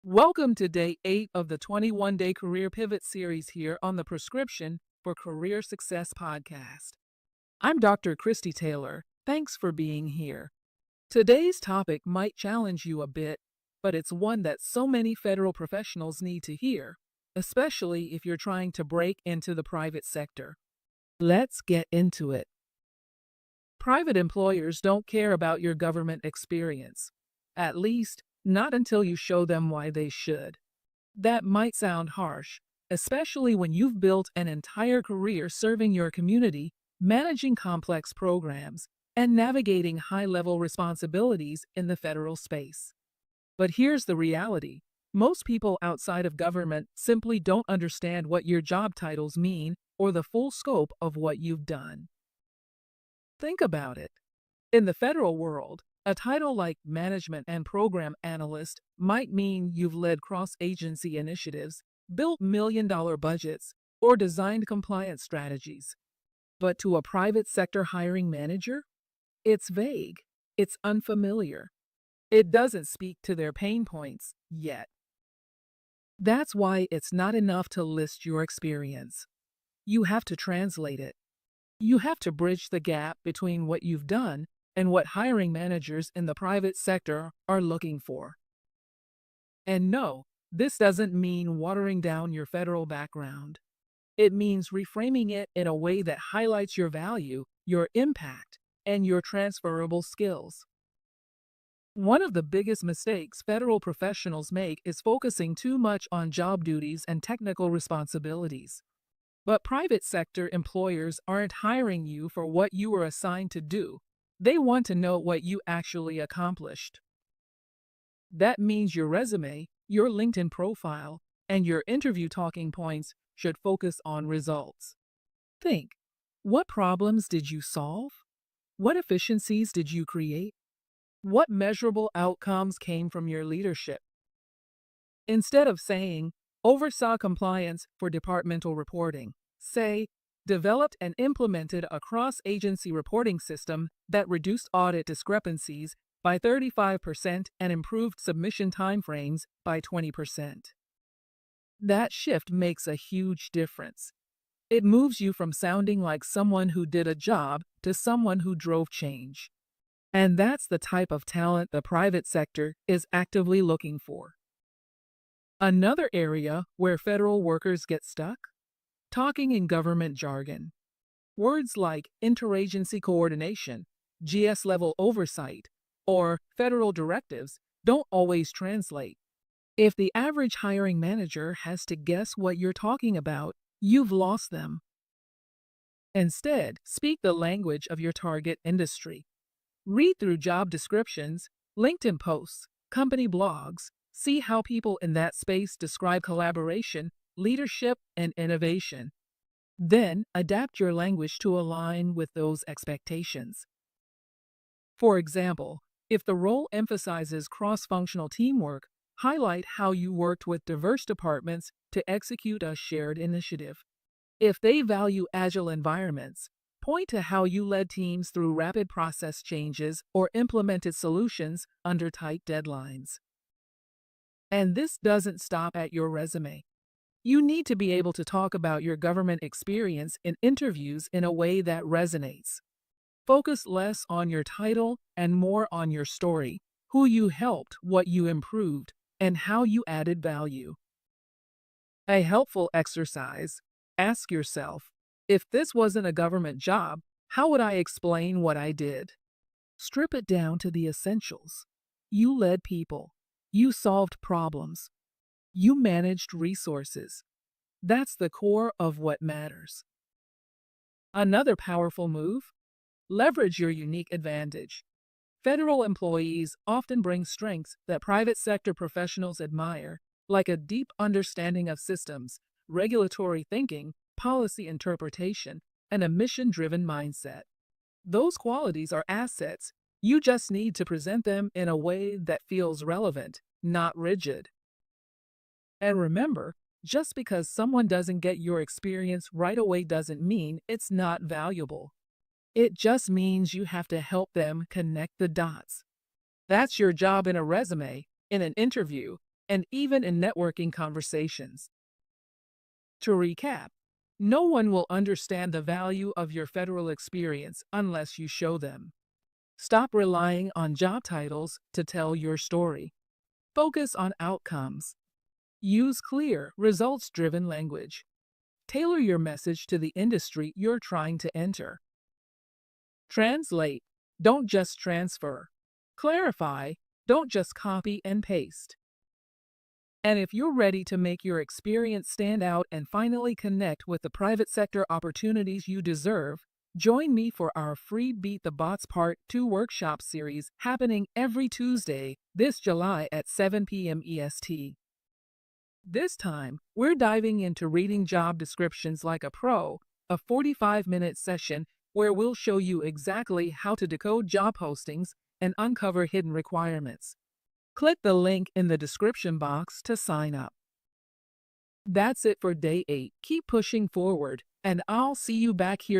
Welcome to day 8 of the 21-day Career Pivot series here on the Prescription for Career Success podcast. I'm Dr. Christy Taylor. Thanks for being here. Today's topic might challenge you a bit, but it's one that so many federal professionals need to hear, especially if you're trying to break into the private sector. Let's get into it. Private employers don't care about your government experience. At least, not until you show them why they should. That might sound harsh, especially when you've built an entire career serving your community, managing complex programs, and navigating high-level responsibilities in the federal space. But here's the reality. Most people outside of government simply don't understand what your job titles mean or the full scope of what you've done. Think about it. In the federal world, a title like Management and Program Analyst might mean you've led cross-agency initiatives, built million-dollar budgets, or designed compliance strategies. But to a private sector hiring manager, it's vague, it's unfamiliar. It doesn't speak to their pain points yet. That's why it's not enough to list your experience. You have to translate it. You have to bridge the gap between what you've done and what hiring managers in the private sector are looking for. And no, this doesn't mean watering down your federal background. It means reframing it in a way that highlights your value, your impact, and your transferable skills. One of the biggest mistakes federal professionals make is focusing too much on job duties and technical responsibilities. But private sector employers aren't hiring you for what you were assigned to do. They want to know what you actually accomplished. That means your resume, your LinkedIn profile, and your interview talking points should focus on results. Think, what problems did you solve? What efficiencies did you create? What measurable outcomes came from your leadership? Instead of saying, oversaw compliance for departmental reporting, say, developed and implemented a cross-agency reporting system that reduced audit discrepancies by 35% and improved submission timeframes by 20%. That shift makes a huge difference. It moves you from sounding like someone who did a job to someone who drove change. And that's the type of talent the private sector is actively looking for. Another area where federal workers get stuck? Talking in government jargon. Words like interagency coordination, GS-level oversight, or federal directives don't always translate. If the average hiring manager has to guess what you're talking about, you've lost them. Instead, speak the language of your target industry. Read through job descriptions, LinkedIn posts, company blogs. See how people in that space describe collaboration, leadership, and innovation. Then, adapt your language to align with those expectations. For example, if the role emphasizes cross-functional teamwork, highlight how you worked with diverse departments to execute a shared initiative. If they value agile environments, point to how you led teams through rapid process changes or implemented solutions under tight deadlines. And this doesn't stop at your resume. You need to be able to talk about your government experience in interviews in a way that resonates. Focus less on your title and more on your story, who you helped, what you improved, and how you added value. A helpful exercise: ask yourself, if this wasn't a government job, how would I explain what I did? Strip it down to the essentials. You led people. You solved problems. You managed resources. That's the core of what matters. Another powerful move? Leverage your unique advantage. Federal employees often bring strengths that private sector professionals admire, like a deep understanding of systems, regulatory thinking, policy interpretation, and a mission-driven mindset. Those qualities are assets. You just need to present them in a way that feels relevant, not rigid. And remember, just because someone doesn't get your experience right away doesn't mean it's not valuable. It just means you have to help them connect the dots. That's your job in a resume, in an interview, and even in networking conversations. To recap, no one will understand the value of your federal experience unless you show them. Stop relying on job titles to tell your story. Focus on outcomes. Use clear, results-driven language. Tailor your message to the industry you're trying to enter. Translate. Don't just transfer. Clarify. Don't just copy and paste. And if you're ready to make your experience stand out and finally connect with the private sector opportunities you deserve, join me for our free Beat the Bots Part 2 workshop series happening every Tuesday this July at 7 p.m. EST. This time, we're diving into reading job descriptions like a pro, a 45-minute session where we'll show you exactly how to decode job postings and uncover hidden requirements. Click the link in the description box to sign up. That's it for Day 8. Keep pushing forward, and I'll see you back here